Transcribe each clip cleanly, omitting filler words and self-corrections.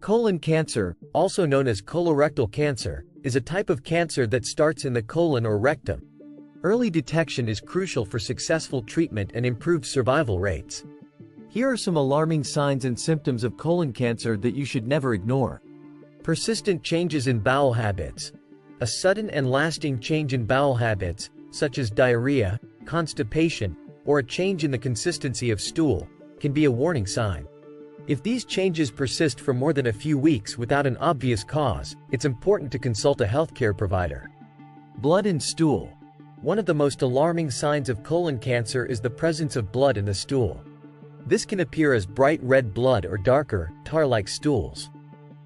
Colon cancer, also known as colorectal cancer, is a type of cancer that starts in the colon or rectum. Early detection is crucial for successful treatment and improved survival rates. Here are some alarming signs and symptoms of colon cancer that you should never ignore. Persistent changes in bowel habits. A sudden and lasting change in bowel habits, such as diarrhea, constipation, or a change in the consistency of stool, can be a warning sign. If these changes persist for more than a few weeks without an obvious cause, it's important to consult a healthcare provider. Blood in stool. One of the most alarming signs of colon cancer is the presence of blood in the stool. This can appear as bright red blood or darker, tar-like stools.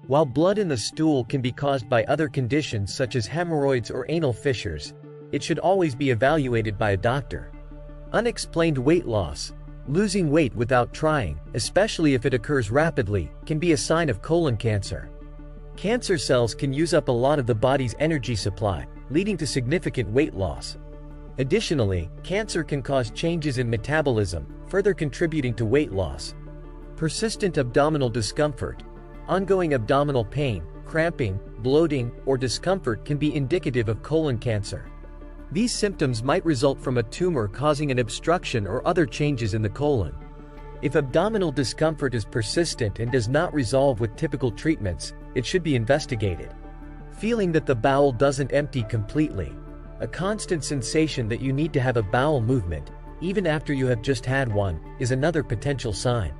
While blood in the stool can be caused by other conditions such as hemorrhoids or anal fissures, it should always be evaluated by a doctor. Unexplained weight loss. Losing weight without trying, especially if it occurs rapidly, can be a sign of colon cancer. Cancer cells can use up a lot of the body's energy supply, leading to significant weight loss. Additionally, cancer can cause changes in metabolism, further contributing to weight loss. Persistent abdominal discomfort. Ongoing abdominal pain, cramping, bloating, or discomfort can be indicative of colon cancer. These symptoms might result from a tumor causing an obstruction or other changes in the colon. If abdominal discomfort is persistent and does not resolve with typical treatments, it should be investigated. Feeling that the bowel doesn't empty completely. A constant sensation that you need to have a bowel movement, even after you have just had one, is another potential sign.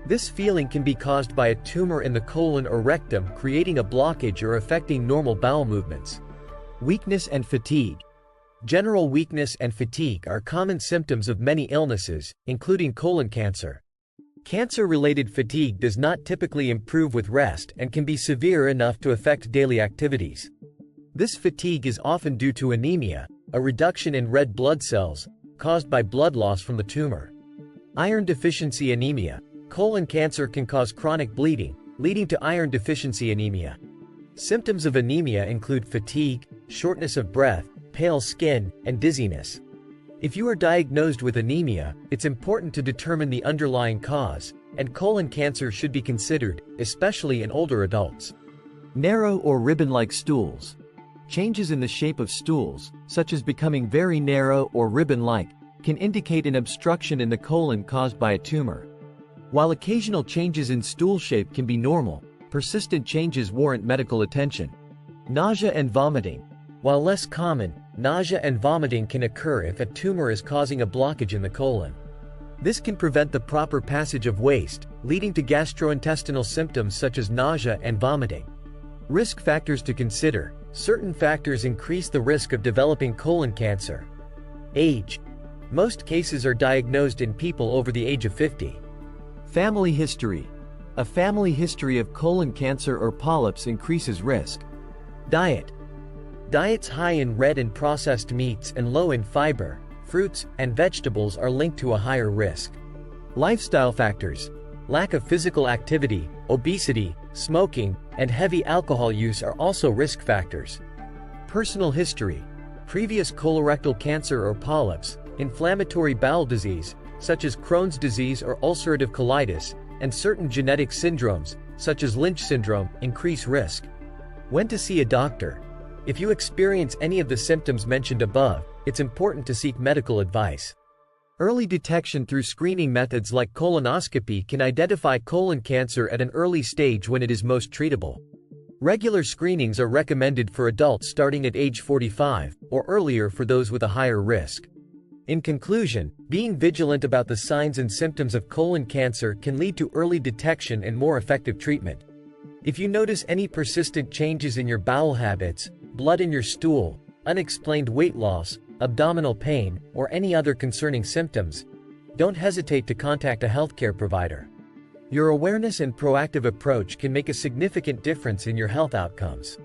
This feeling can be caused by a tumor in the colon or rectum creating a blockage or affecting normal bowel movements. Weakness and fatigue. General weakness and fatigue are common symptoms of many illnesses, including colon cancer. Cancer-related fatigue does not typically improve with rest and can be severe enough to affect daily activities. This fatigue is often due to anemia, a reduction in red blood cells, caused by blood loss from the tumor. Iron-deficiency anemia. Colon cancer can cause chronic bleeding, leading to iron-deficiency anemia. Symptoms of anemia include fatigue, shortness of breath, pale skin, and dizziness. If you are diagnosed with anemia, it's important to determine the underlying cause, and colon cancer should be considered, especially in older adults. Narrow or ribbon-like stools. Changes in the shape of stools, such as becoming very narrow or ribbon-like, can indicate an obstruction in the colon caused by a tumor. While occasional changes in stool shape can be normal, persistent changes warrant medical attention. Nausea and vomiting. While less common, nausea and vomiting can occur if a tumor is causing a blockage in the colon. This can prevent the proper passage of waste, leading to gastrointestinal symptoms such as nausea and vomiting. Risk factors to consider. Certain factors increase the risk of developing colon cancer. Age. Most cases are diagnosed in people over the age of 50. Family history. A family history of colon cancer or polyps increases risk. Diet. Diets high in red and processed meats and low in fiber, fruits, and vegetables are linked to a higher risk. Lifestyle factors. Lack of physical activity, obesity, smoking, and heavy alcohol use are also risk factors. Personal history. Previous colorectal cancer or polyps, inflammatory bowel disease, such as Crohn's disease or ulcerative colitis, and certain genetic syndromes, such as Lynch syndrome, increase risk. When to see a doctor. If you experience any of the symptoms mentioned above, it's important to seek medical advice. Early detection through screening methods like colonoscopy can identify colon cancer at an early stage when it is most treatable. Regular screenings are recommended for adults starting at age 45, or earlier for those with a higher risk. In conclusion, being vigilant about the signs and symptoms of colon cancer can lead to early detection and more effective treatment. If you notice any persistent changes in your bowel habits, blood in your stool, unexplained weight loss, abdominal pain, or any other concerning symptoms, don't hesitate to contact a healthcare provider. Your awareness and proactive approach can make a significant difference in your health outcomes.